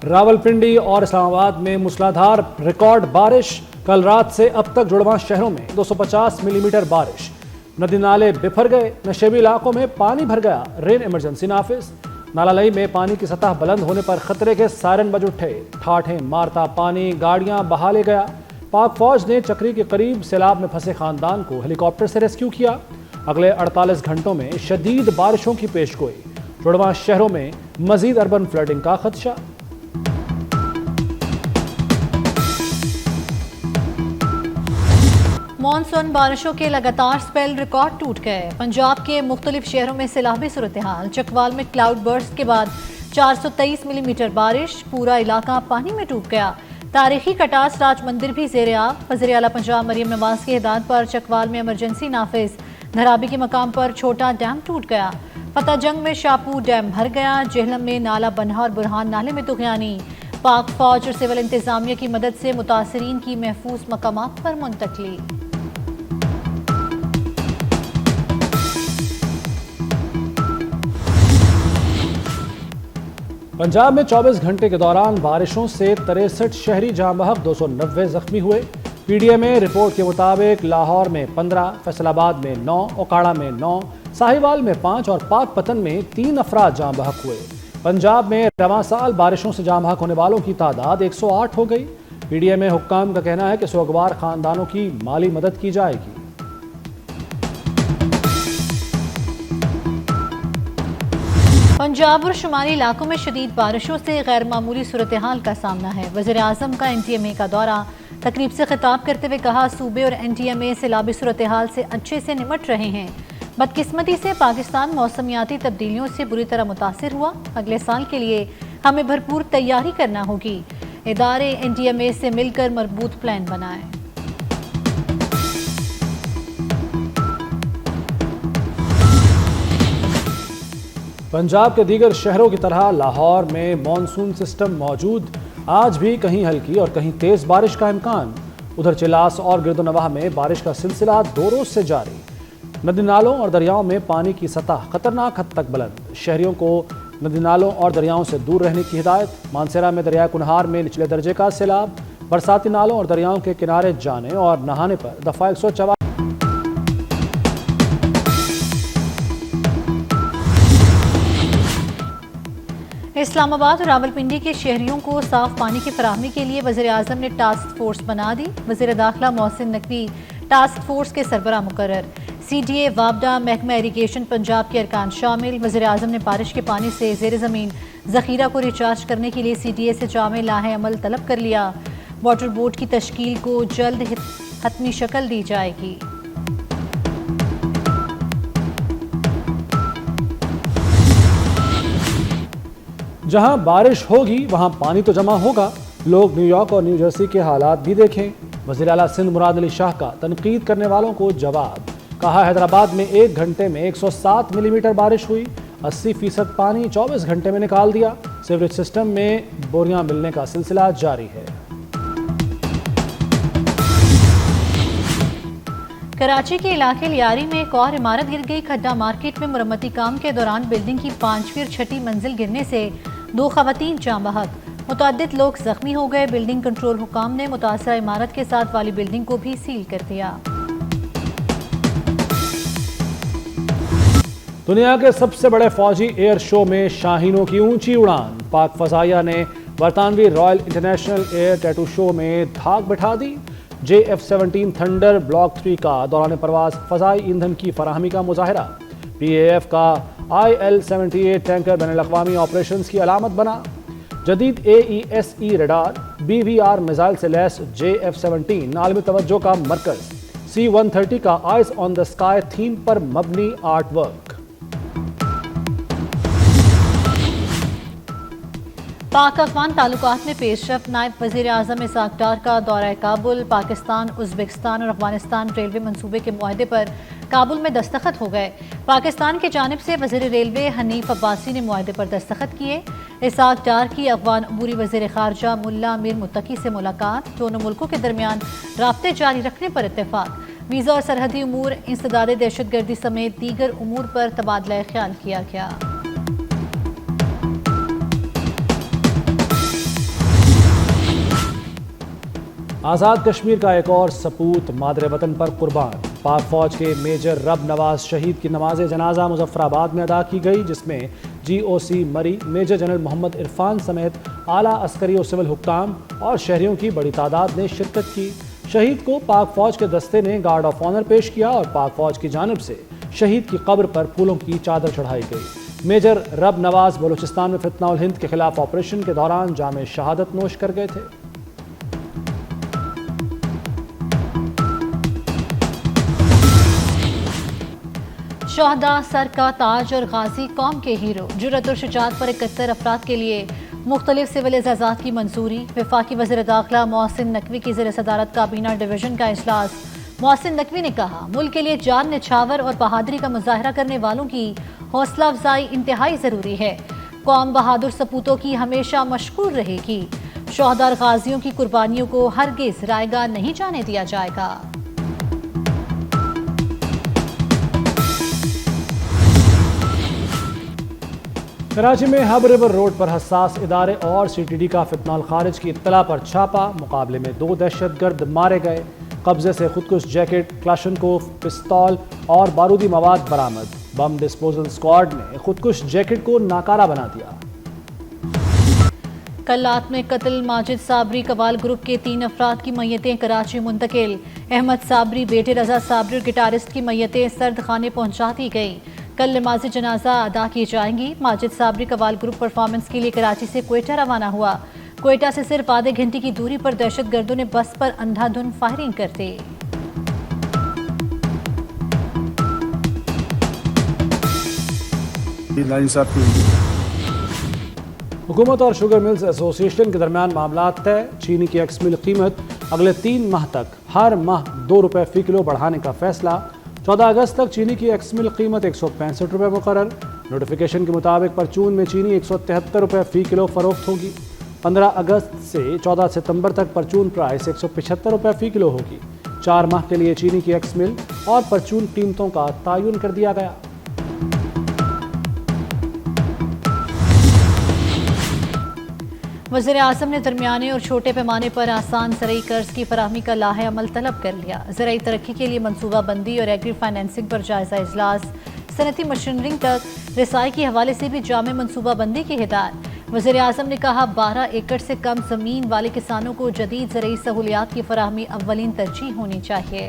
راولپنڈی اور اسلام آباد میں موسلادھار ریکارڈ بارش، کل رات سے اب تک جڑواں شہروں میں 250 ملی میٹر بارش، ندی نالے بفر گئے، نشیبی علاقوں میں پانی بھر گیا، رین ایمرجنسی نافذ، نالہ لئی میں پانی کی سطح بلند ہونے پر خطرے کے سائرن بج اٹھے، ٹھاٹھیں مارتا پانی گاڑیاں بہا لے گیا، پاک فوج نے چکری کے قریب سیلاب میں پھنسے خاندان کو ہیلی کاپٹر سے ریسکیو کیا، اگلے 48 گھنٹوں میں شدید بارشوں کی پیش گوئی، جڑواں شہروں میں مزید اربن فلڈنگ کا خدشہ۔ مانسون بارشوں کے لگاتار سپیل ریکارڈ ٹوٹ گئے، پنجاب کے مختلف شہروں میں سیلابی صورتحال، چکوال میں کلاؤڈ برسٹ کے بعد 423 ملی میٹر بارش، پورا علاقہ پانی میں ڈوب گیا، تاریخی کٹاس راج مندر بھی زیر آب، وزیر اعلیٰ پنجاب مریم نواز کی ہدایت پر چکوال میں ایمرجنسی نافذ، دھرابی کے مقام پر چھوٹا ڈیم ٹوٹ گیا، فتح جنگ میں شاپور ڈیم بھر گیا، جہلم میں نالہ بنہا اور برہان نالے میں طغیانی، پاک فوج اور سول انتظامیہ کی مدد سے متاثرین کی محفوظ مقامات پر منتقلی۔ پنجاب میں 24 گھنٹے کے دوران بارشوں سے 63 شہری جاں بحق، 290 زخمی ہوئے، پی ڈی اے میں رپورٹ کے مطابق لاہور میں 15، فیصل آباد میں 9، اوکاڑہ میں 9، ساہیوال میں 5 اور پاک پتن میں 3 افراد جاں بحق ہوئے۔ پنجاب میں رواں سال بارشوں سے جاں بحق ہونے والوں کی تعداد 108 ہو گئی۔ پی ڈی اے میں حکام کا کہنا ہے کہ سوگوار خاندانوں کی مالی مدد کی جائے گی۔ پنجاب اور شمالی علاقوں میں شدید بارشوں سے غیر معمولی صورتحال کا سامنا ہے، وزیر اعظم کا این ٹی ایم اے کا دورہ، تقریب سے خطاب کرتے ہوئے کہا صوبے اور این ٹی ایم اے سیلابی صورتحال سے اچھے سے نمٹ رہے ہیں، بدقسمتی سے پاکستان موسمیاتی تبدیلیوں سے بری طرح متاثر ہوا، اگلے سال کے لیے ہمیں بھرپور تیاری کرنا ہوگی، ادارے این ٹی ایم اے سے مل کر مربوط پلان بنائیں۔ پنجاب کے دیگر شہروں کی طرح لاہور میں مانسون سسٹم موجود، آج بھی کہیں ہلکی اور کہیں تیز بارش کا امکان، ادھر چلاس اور گرد و نواح میں بارش کا سلسلہ 2 روز سے جاری، ندی نالوں اور دریاؤں میں پانی کی سطح خطرناک حد تک بلند، شہریوں کو ندی نالوں اور دریاؤں سے دور رہنے کی ہدایت، مانسیرا میں دریائے کنہار میں نچلے درجے کا سیلاب، برساتی نالوں اور دریاؤں کے کنارے جانے اور نہانے پر دفعہ 144۔ اسلام آباد اور راولپنڈی کے شہریوں کو صاف پانی کی فراہمی کے لیے وزیر اعظم نے ٹاسک فورس بنا دی، وزیر داخلہ محسن نقوی ٹاسک فورس کے سربراہ مقرر، سی ڈی اے، وابڈا، محکمہ اریگیشن پنجاب کے ارکان شامل، وزیر اعظم نے بارش کے پانی سے زیر زمین ذخیرہ کو ریچارج کرنے کے لیے سی ڈی اے سے جامع لاہ عمل طلب کر لیا، واٹر بورڈ کی تشکیل کو جلد حتمی شکل دی جائے گی۔ جہاں بارش ہوگی وہاں پانی تو جمع ہوگا، لوگ نیو یارک اور نیو جرسی کے حالات بھی دیکھیں، وزیر اعلیٰ سندھ مراد علی شاہ کا تنقید کرنے والوں کو جواب، کہا حیدرآباد میں 1 گھنٹے میں 107 ملی میٹر بارش ہوئی، 80% پانی 24 گھنٹے میں نکال دیا، سیوریج سسٹم میں بوریاں ملنے کا سلسلہ جاری ہے۔ کراچی کے علاقے لیاری میں ایک اور عمارت گر گئی، کھڈا مارکیٹ میں مرمتی کام کے دوران بلڈنگ کی 5ویں اور 6ٹھی منزل گرنے سے 2 خواتین جاں بحق، متعدد لوگ زخمی ہو گئے، بلڈنگ کنٹرول حکام نے متاثرہ عمارت کے ساتھ والی بلڈنگ کو بھی سیل کر دیا۔ دنیا کے سب سے بڑے فوجی ایئر شو میں شاہینوں کی اونچی اڑان، پاک فضائیہ نے برطانوی رائل انٹرنیشنل ایئر ٹیٹو شو میں دھاک بٹھا دی، JF-17 تھنڈر بلاک 3 کا دوران پرواز فضائی ایندھن کی فراہمی کا مظاہرہ، PAF کا IL-78 ٹینکر بین الاقوامی آپریشنز کی علامت بنا، جدید AESE ریڈار، BVR میزائل سے لیس JF-17 عالمی توجہ کا مرکز، C-130 کا eyes on the sky theme پر مبنی آرٹ ورک۔ پاک افغان تعلقات میں پیش رفت، نائب وزیر اعظم اسحاق ڈار کا دورہ کابل، پاکستان، ازبکستان اور افغانستان ریلوے منصوبے کے معاہدے پر کابل میں دستخط ہو گئے، پاکستان کی جانب سے وزیر ریلوے حنیف عباسی نے معاہدے پر دستخط کیے، اسحاق ڈار کی افغان امور وزیر خارجہ ملا امیر متقی سے ملاقات، دونوں ملکوں کے درمیان رابطے جاری رکھنے پر اتفاق، ویزا اور سرحدی امور، انسداد دہشت گردی سمیت دیگر امور پر تبادلہ خیال کیا گیا۔ آزاد کشمیر کا ایک اور سپوت مادر وطن پر قربان۔ پاک فوج کے میجر رب نواز شہید کی نماز جنازہ مظفر آباد میں ادا کی گئی، جس میں GOC مری میجر جنرل محمد عرفان سمیت اعلیٰ عسکری اور سول حکام اور شہریوں کی بڑی تعداد نے شرکت کی۔ شہید کو پاک فوج کے دستے نے گارڈ آف آنر پیش کیا اور پاک فوج کی جانب سے شہید کی قبر پر پھولوں کی چادر چڑھائی گئی۔ میجر رب نواز بلوچستان میں فتنہ الہند کے خلاف آپریشن کے دوران جام شہادت نوش کر گئے تھے۔ شہداء سر کا تاج اور غازی قوم کے ہیرو، جرأت اور شجاعت پر 71 افراد کے لیے مختلف سول اعزازات کی منظوری۔ وفاقی وزیر داخلہ محسن نقوی کی زیر صدارت کابینہ ڈویژن کا اجلاس۔ محسن نقوی نے کہا، ملک کے لیے جان نچھاور اور بہادری کا مظاہرہ کرنے والوں کی حوصلہ افزائی انتہائی ضروری ہے۔ قوم بہادر سپوتوں کی ہمیشہ مشکور رہے گی۔ شہداء اور غازیوں کی قربانیوں کو ہرگز رائیگاں نہیں جانے دیا جائے گا۔ کراچی میں ہب ریور روڈ پر حساس ادارے اور CTD کا فنتانل خارج کی اطلاع پر چھاپا۔ مقابلے میں 2 دہشت گرد مارے گئے۔ قبضے سے خودکش جیکٹ، کلاشنکوف، پستول اور بارودی مواد برآمد۔ بم ڈسپوزل اسکواڈ نے خودکش جیکٹ کو ناکارہ بنا دیا۔ کلات میں قتل ماجد صابری قوال گروپ کے 3 افراد کی میتیں کراچی منتقل۔ احمد صابری، بیٹے رضا صابری اور گٹارسٹ کی میتیں سرد خانے پہنچا دی گئی۔ کل نماز جنازہ ادا کی جائیں گی۔ ماجد صابری قوال گروپ پرفارمنس کے لیے کراچی سے کوئٹہ روانہ ہوا۔ کوئٹہ سے صرف آدھے گھنٹے کی دوری پر دہشت گردوں نے بس پر اندھا دھند فائرنگ کر دی۔ حکومت اور شوگر ملز ایسوسی ایشن کے درمیان معاملات طے۔ چینی کی ایکس مل قیمت اگلے 3 ماہ تک ہر ماہ 2 روپے فی کلو بڑھانے کا فیصلہ۔ 14 اگست تک چینی کی ایکس مل قیمت 165 روپے مقرر۔ نوٹیفیکیشن کے مطابق پرچون میں چینی 173 روپے فی کلو فروخت ہوگی۔ 15 اگست سے 14 ستمبر تک پرچون پرائس 175 روپے فی کلو ہوگی۔ 4 ماہ کے لیے چینی کی ایکس مل اور پرچون قیمتوں کا تعین کر دیا گیا۔ وزیر اعظم نے درمیانے اور چھوٹے پیمانے پر آسان زرعی قرض کی فراہمی کا لاہ عمل طلب کر لیا۔ زرعی ترقی کے لیے منصوبہ بندی اور ایگری فائنینسنگ پر جائزہ اجلاس۔ صنعتی مشینری تک رسائی کے حوالے سے بھی جامع منصوبہ بندی کی ہدایت۔ وزیر اعظم نے کہا، 12 ایکڑ سے کم زمین والے کسانوں کو جدید زرعی سہولیات کی فراہمی اولین ترجیح ہونی چاہیے۔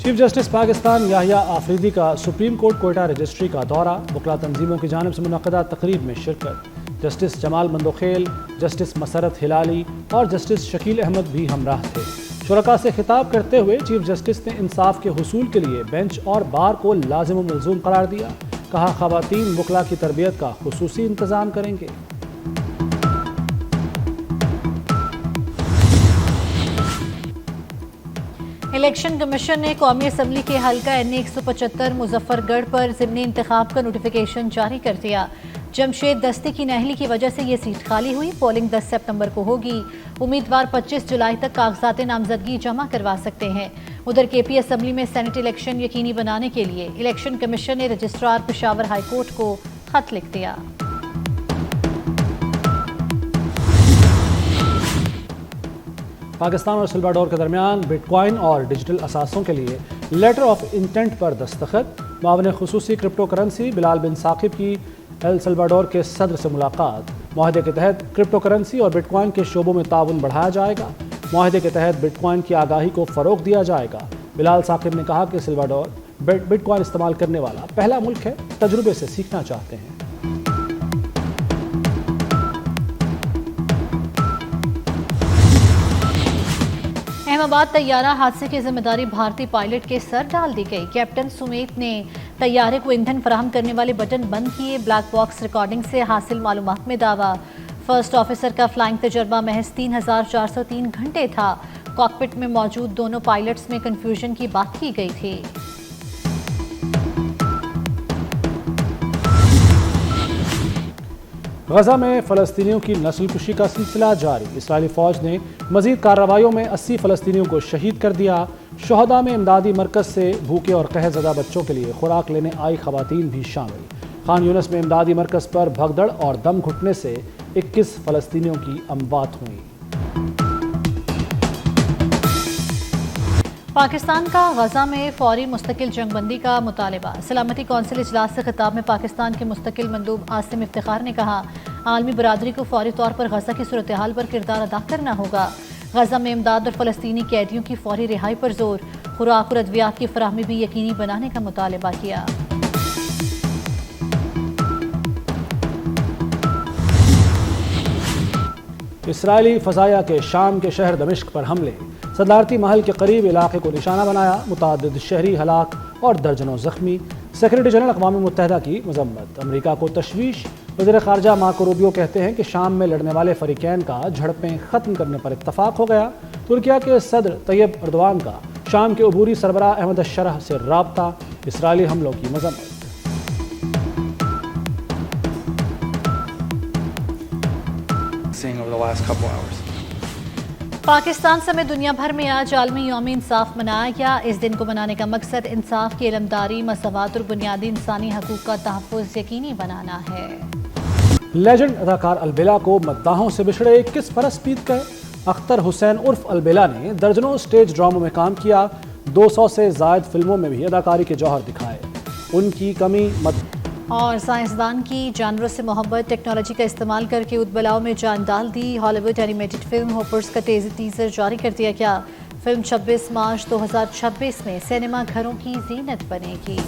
چیف جسٹس پاکستان یحییٰ آفریدی کا سپریم کورٹ کوئٹہ رجسٹری کا دورہ۔ وکلاء تنظیموں کی جانب سے منعقدہ تقریب میں شرکت۔ جسٹس جمال مندوخیل، جسٹس مسرت ہلالی اور جسٹس شکیل احمد بھی ہمراہ تھے۔ شرکاء سے خطاب کرتے ہوئے چیف جسٹس نے انصاف کے حصول کے لیے بینچ اور بار کو لازم و ملزوم قرار دیا۔ کہا، خواتین وکلاء کی تربیت کا خصوصی انتظام کریں گے۔ الیکشن کمیشن نے قومی اسمبلی کے حلقہ NA 175 مظفر گڑھ پر ضمنی انتخاب کا نوٹیفیکیشن جاری کر دیا۔ جمشید دستی کی نااہلی کی وجہ سے یہ سیٹ خالی ہوئی۔ پولنگ 10 ستمبر کو ہوگی۔ امیدوار 25 جولائی تک کاغذات نامزدگی جمع کروا سکتے ہیں۔ ادھر KP اسمبلی میں سینٹ الیکشن یقینی بنانے کے لیے الیکشن کمیشن نے رجسٹرار پشاور ہائی کورٹ کو خط لکھ دیا۔ پاکستان اور سلواڈور کے درمیان بٹ کوائن اور ڈیجیٹل اثاثوں کے لیے لیٹر آف انٹینٹ پر دستخط۔ معاون خصوصی کرپٹو کرنسی بلال بن ثاقب کی ایل سلواڈور کے صدر سے ملاقات۔ معاہدے کے تحت کرپٹو کرنسی اور بٹ کوائن کے شعبوں میں تعاون بڑھایا جائے گا۔ معاہدے کے تحت بٹ کوائن کی آگاہی کو فروغ دیا جائے گا۔ بلال ثاقب نے کہا کہ سلواڈور بٹ کوائن استعمال کرنے والا پہلا ملک ہے، تجربے سے سیکھنا چاہتے ہیں۔ احمد آباد طیارہ حادثے کی ذمہ داری بھارتی پائلٹ کے سر ڈال دی گئی۔ کیپٹن سمیت نے طیارے کو ایندھن فراہم کرنے والے بٹن بند کیے۔ بلیک باکس ریکارڈنگ سے حاصل معلومات میں دعویٰ، فرسٹ آفیسر کا فلائنگ تجربہ محض 3403 گھنٹے تھا۔ کاکپٹ میں موجود دونوں پائلٹس میں کنفیوژن کی بات کی گئی تھی۔ غزہ میں فلسطینیوں کی نسل کشی کا سلسلہ جاری۔ اسرائیلی فوج نے مزید کارروائیوں میں 80 فلسطینیوں کو شہید کر دیا۔ شہداء میں امدادی مرکز سے بھوکے اور قحط زدہ بچوں کے لیے خوراک لینے آئی خواتین بھی شامل۔ خان یونس میں امدادی مرکز پر بھگدڑ اور دم گھٹنے سے 21 فلسطینیوں کی اموات ہوئی۔ پاکستان کا غزہ میں فوری مستقل جنگ بندی کا مطالبہ۔ سلامتی کونسل اجلاس سے خطاب میں پاکستان کے مستقل مندوب عاصم افتخار نے کہا، عالمی برادری کو فوری طور پر غزہ کی صورتحال پر کردار ادا کرنا ہوگا۔ غزہ میں امداد اور فلسطینی قیدیوں کی فوری رہائی پر زور، خوراک اور ادویات کی فراہمی بھی یقینی بنانے کا مطالبہ کیا۔ اسرائیلی فضائیہ کے شام کے شہر دمشق پر حملے، صدارتی محل کے قریب علاقے کو نشانہ بنایا، متعدد شہری ہلاک اور درجنوں زخمی۔ سیکرٹری جنرل اقوام متحدہ کی مذمت، امریکہ کو تشویش۔ وزیر خارجہ مارکو روبیو کہتے ہیں کہ شام میں لڑنے والے فریقین کا جھڑپیں ختم کرنے پر اتفاق ہو گیا۔ ترکیہ کے صدر طیب اردوان کا شام کے عبوری سربراہ احمد الشرح سے رابطہ، اسرائیلی حملوں کی مذمت۔ Over the last couple hours. Pakistan سمیت دنیا بھر میں آج عالمی یوم انصاف منایا گیا۔ اس دن کو منانے کا مقصد انصاف کی علمداری، مساوات اور بنیادی انسانی حقوق کا تحفظ یقینی بنانا ہے۔ لیجنڈ اداکار البیلا کو مداحوں سے بچھڑے 21 برس بیت گئے۔ اختر حسین عرف البیلا نے درجنوں سٹیج ڈراموں میں کام کیا، 200 سے زائد فلموں میں بھی اداکاری کے جوہر دکھائے۔ ان کی کمی اور سائنسدان کی جانوروں سے محبت، ٹیکنالوجی کا استعمال کر کے ادبلاؤ میں جان ڈال دی۔ ہالی ووڈ اینیمیٹڈ فلم ہوپرز کا ٹیزر جاری کر دیا گیا۔ فلم 26 مارچ 2026 میں سینما گھروں کی زینت بنے گی۔